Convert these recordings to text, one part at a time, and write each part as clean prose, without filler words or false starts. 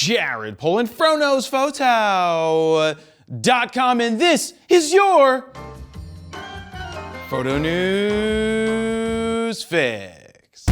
Jared Polin, FroKnowsPhoto.com, and this is your Photo News Fix.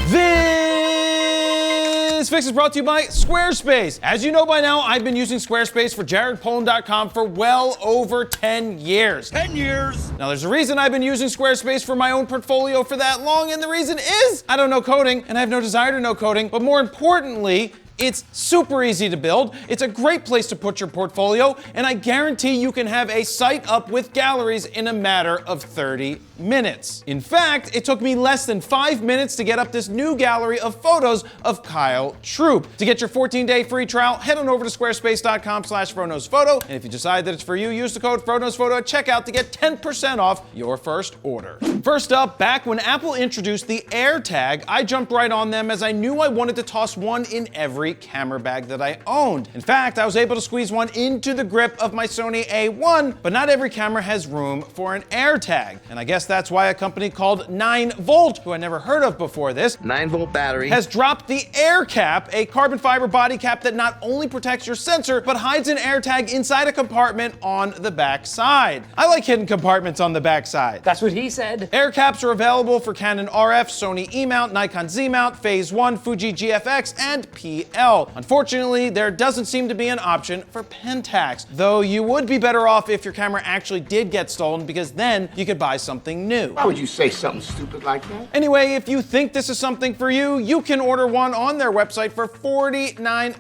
This fix is brought to you by Squarespace. As you know by now, I've been using Squarespace for JaredPolin.com for well over 10 years. 10 years! Now there's a reason I've been using Squarespace for my own portfolio for that long, and the reason is I don't know coding, and I have no desire to know coding, but more importantly, it's super easy to build, it's a great place to put your portfolio, and I guarantee you can have a site up with galleries in a matter of 30 minutes. In fact, it took me less than 5 minutes to get up this new gallery of photos of Kyle Troop. To get your 14-day free trial, head on over to squarespace.com/FroKnowsPhoto, and if you decide that it's for you, use the code FroKnowsPhoto at checkout to get 10% off your first order. First up, back when Apple introduced the AirTag, I jumped right on them as I knew I wanted to toss one in every camera bag that I owned. In fact, I was able to squeeze one into the grip of my Sony A1, but not every camera has room for an AirTag. And I guess that's why a company called 9volt, who I never heard of before this, 9-volt battery, has dropped the AirCap, a carbon fiber body cap that not only protects your sensor, but hides an AirTag inside a compartment on the back side. I like hidden compartments on the back side. That's what he said. AirCaps are available for Canon RF, Sony E-mount, Nikon Z-mount, Phase 1, Fuji GFX, and PL. Unfortunately, there doesn't seem to be an option for Pentax, though you would be better off if your camera actually did get stolen, because then you could buy something new. Why would you say something stupid like that? Anyway, if you think this is something for you, you can order one on their website for $49,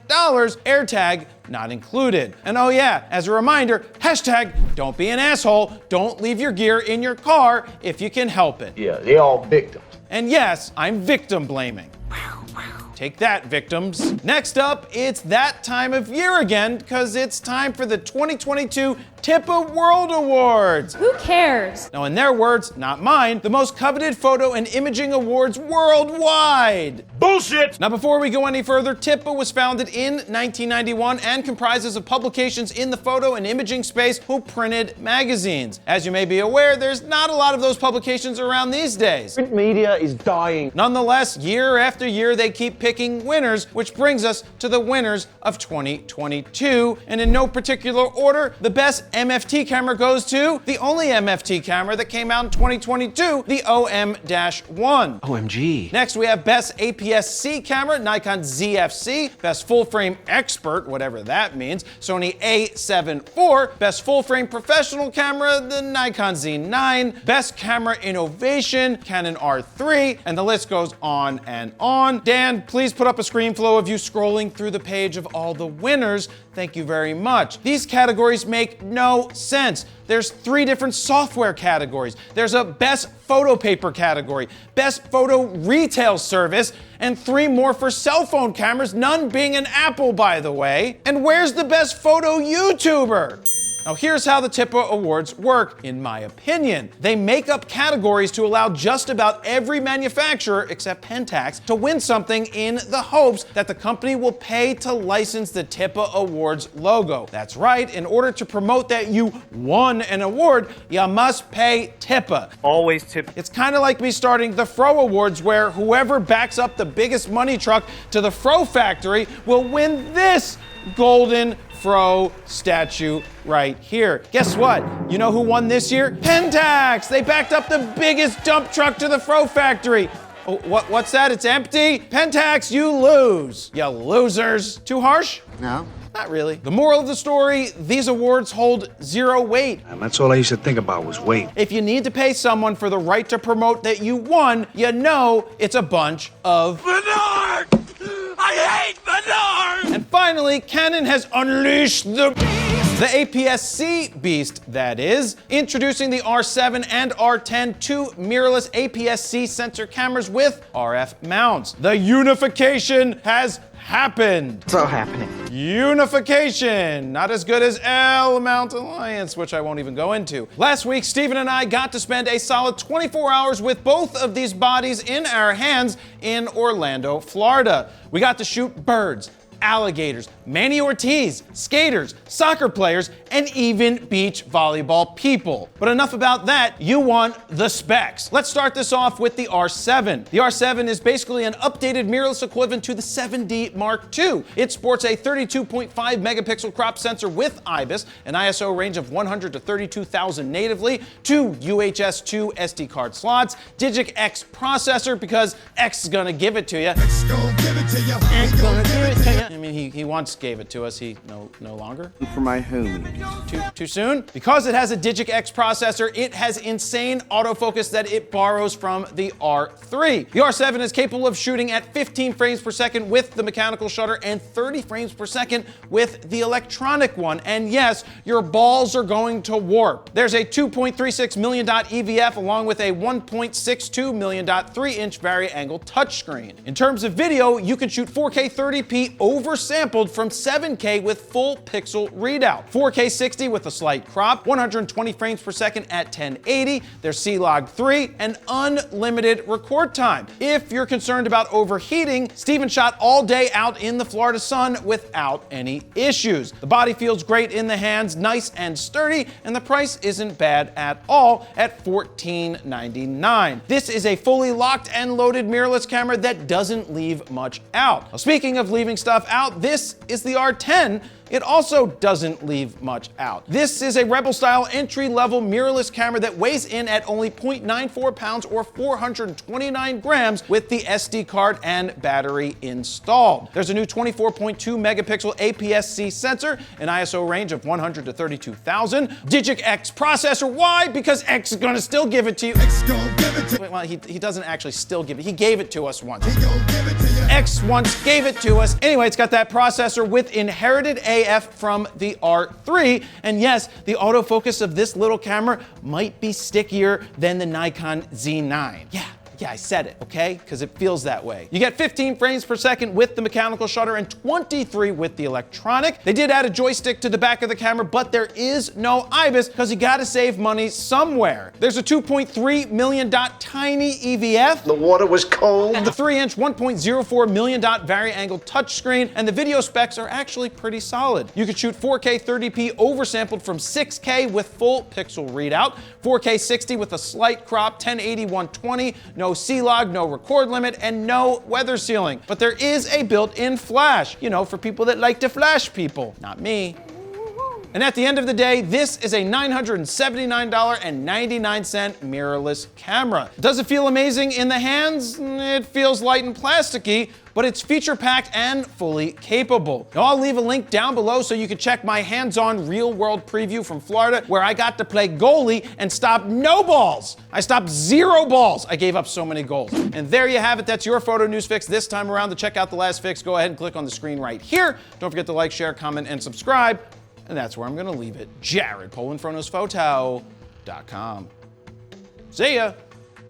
AirTag not included. And oh yeah, as a reminder, hashtag don't be an asshole, don't leave your gear in your car if you can help it. Yeah, they're all victims. And yes, I'm victim blaming. Take that, victims. Next up, it's that time of year again, because it's time for the 2022 TIPA World Awards. Who cares? Now, in their words, not mine, the most coveted photo and imaging awards worldwide. bullshit! Now, before we go any further, TIPA was founded in 1991 and comprises of publications in the photo and imaging space who printed magazines. As you may be aware, there's not a lot of those publications around these days. Print media is dying. Nonetheless, year after year, they keep picking winners, which brings us to the winners of 2022. And in no particular order, the best MFT camera goes to the only MFT camera that came out in 2022, the OM-1. OMG. Next, we have best APS-C camera, Nikon ZFC. Best full-frame expert, whatever that means, Sony A7 IV. Best full-frame professional camera, the Nikon Z9. Best camera innovation, Canon R3, and the list goes on and on. Dan, please put up a screen flow of you scrolling through the page of all the winners. Thank you very much. These categories make no sense. There's 3 different software categories. There's a best photo paper category, best photo retail service, and 3 more for cell phone cameras, none being an Apple, by the way. And where's the best photo YouTuber? Now here's how the TIPA Awards work, in my opinion. They make up categories to allow just about every manufacturer, except Pentax, to win something in the hopes that the company will pay to license the TIPA Awards logo. That's right, in order to promote that you won an award, you must pay TIPA. Always tip. It's kind of like me starting the Fro Awards, where whoever backs up the biggest money truck to the Fro factory will win this golden Fro statue right here. Guess what? You know who won this year? Pentax! They backed up the biggest dump truck to the Fro factory. Oh, what's that? It's empty? Pentax, you lose. You losers. Too harsh? No. Not really. The moral of the story, these awards hold 0 weight. And that's all I used to think about was weight. If you need to pay someone for the right to promote that you won, you know it's a bunch of Bernard! I hate Bernard! And finally, Canon has unleashed the APS-C beast, that is, introducing the R7 and R10, 2 mirrorless APS-C sensor cameras with RF mounts. The unification has happened. It's all happening. Unification, not as good as L-mount Alliance, which I won't even go into. Last week, Steven and I got to spend a solid 24 hours with both of these bodies in our hands in Orlando, Florida. We got to shoot birds, alligators, Manny Ortiz, skaters, soccer players, and even beach volleyball people. But enough about that, you want the specs. Let's start this off with the R7. The R7 is basically an updated mirrorless equivalent to the 7D Mark II. It sports a 32.5 megapixel crop sensor with IBIS, an ISO range of 100 to 32,000 natively, 2 UHS-2 SD card slots, Digic X processor because X is gonna give it to you. X gonna give it to you. X gonna give it to you. I mean, he once gave it to us. He no longer. For my homies. Too soon? Because it has a Digic X processor, it has insane autofocus that it borrows from the R3. The R7 is capable of shooting at 15 frames per second with the mechanical shutter and 30 frames per second with the electronic one. And yes, your balls are going to warp. There's a 2.36 million dot EVF along with a 1.62 million dot 3-inch vari-angle touchscreen. In terms of video, you can shoot 4K 30p oversampled from 7K with full pixel readout, 4K 60 with a slight crop, 120 frames per second at 1080, there's C-Log 3, and unlimited record time. If you're concerned about overheating, Steven shot all day out in the Florida sun without any issues. The body feels great in the hands, nice and sturdy, and the price isn't bad at all at $14.99. This is a fully locked and loaded mirrorless camera that doesn't leave much out. Now, speaking of leaving stuff out, this is the R10. It also doesn't leave much out. This is a Rebel-style entry-level mirrorless camera that weighs in at only 0.94 pounds or 429 grams with the SD card and battery installed. There's a new 24.2 megapixel APS-C sensor, an ISO range of 100 to 32,000, Digic X processor. Why? Because X is gonna still give it to you. X gonna give it to you. Well, he doesn't actually still give it. He gave it to us once. He gonna give it to you. X once gave it to us. Anyway, it's got that processor with inherited AF from the R3. And yes, the autofocus of this little camera might be stickier than the Nikon Z9. Yeah, I said it, okay? Because it feels that way. You get 15 frames per second with the mechanical shutter and 23 with the electronic. They did add a joystick to the back of the camera, but there is no IBIS because you gotta save money somewhere. There's a 2.3 million dot tiny EVF. The water was cold. The 3-inch 1.04 million dot vari-angle touchscreen, and the video specs are actually pretty solid. You can shoot 4K 30p oversampled from 6K with full pixel readout, 4K 60 with a slight crop, 1080 120, no C-Log, no record limit, and no weather sealing. But there is a built-in flash, you know, for people that like to flash people. Not me. And at the end of the day, this is a $979.99 mirrorless camera. Does it feel amazing in the hands? It feels light and plasticky, but it's feature-packed and fully capable. Now, I'll leave a link down below so you can check my hands-on real-world preview from Florida where I got to play goalie and stop no balls. I stopped 0 balls. I gave up so many goals. And there you have it. That's your photo news fix this time around. To check out the last fix, go ahead and click on the screen right here. Don't forget to like, share, comment, and subscribe. And that's where I'm gonna leave it. Jared, Polin, FroKnowsPhoto.com. See ya.